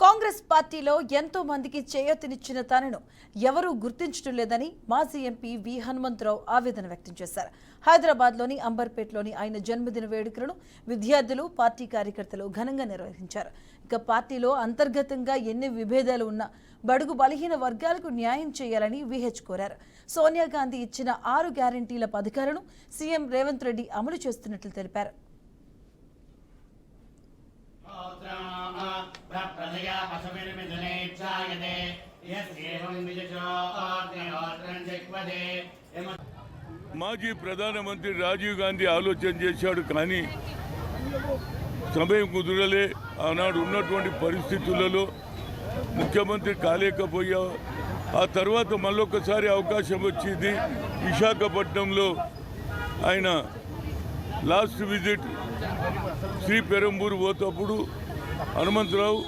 కాంగ్రెస్ పార్టీలో ఎంతో మందికి చేయూతనిచ్చిన తనను ఎవరూ గుర్తించడం లేదని మాజీ ఎంపీ వి హనుమంతరావు ఆవేదన వ్యక్తం చేశారు. హైదరాబాద్లోని అంబర్పేటలోని ఆయన జన్మదిన వేడుకలను విద్యార్థులు, పార్టీ కార్యకర్తలు ఘనంగా నిర్వహించారు. ఇక పార్టీలో అంతర్గతంగా ఎన్ని విభేదాలు ఉన్నా బడుగు బలహీన వర్గాలకు న్యాయం చేయాలని విహెచ్ కోరారు. సోనియా గాంధీ ఇచ్చిన 6 గ్యారంటీల పథకాలను సీఎం రేవంత్ రెడ్డి అమలు చేస్తున్నట్లు తెలిపారు. మాజీ ప్రధానమంత్రి రాజీవ్ గాంధీ ఆలోచన చేశాడు, కానీ సమయం కుదరలే. ఆనాడు ఉన్నటువంటి పరిస్థితులలో ముఖ్యమంత్రి కాలేకపోయా. ఆ తర్వాత మళ్ళొకసారి అవకాశం వచ్చింది. విశాఖపట్నంలో ఆయన లాస్ట్ విజిట్ శ్రీ పెరంబూరు పోతప్పుడు హనుమంతరావు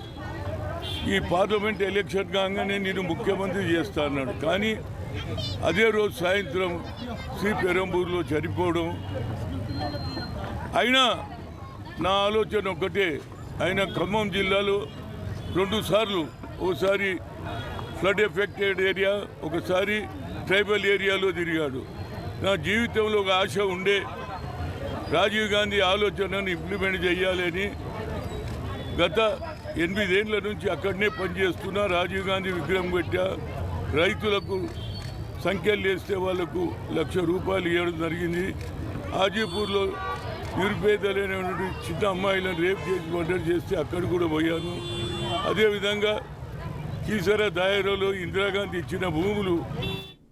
ఈ పార్లమెంట్ ఎలక్షన్ కాగానే నేను ముఖ్యమంత్రి చేస్తా అన్నాడు. కానీ అదే రోజు సాయంత్రం శ్రీ పెరంబూరులో చనిపోవడం. అయినా నా ఆలోచన ఒకటే, ఆయన ఖమ్మం జిల్లాలో 2 సార్లు, ఓసారి ఫ్లడ్ ఎఫెక్టెడ్ ఏరియా, ఒకసారి ట్రైబల్ ఏరియాలో తిరిగాడు. నా జీవితంలో ఒక ఆశ ఉండే, రాజీవ్ గాంధీ ఆలోచనను ఇంప్లిమెంట్ చేయాలని గత 8 ఏళ్ల నుంచి అక్కడనే పనిచేస్తున్నా. రాజీవ్ గాంధీ విగ్రహం పెట్టా. రైతులకు సంఖ్యలు వేస్తే వాళ్లకు ₹1,00,000 ఇవ్వడం జరిగింది. హాజీపూర్లో నిరుపేదలైనటువంటి చిన్న అమ్మాయిలను రేప్ చేసి మర్డర్ చేస్తే అక్కడ కూడా పోయాను. అదేవిధంగా కీసర దాయరాలో ఇందిరాగాంధీ ఇచ్చిన భూములు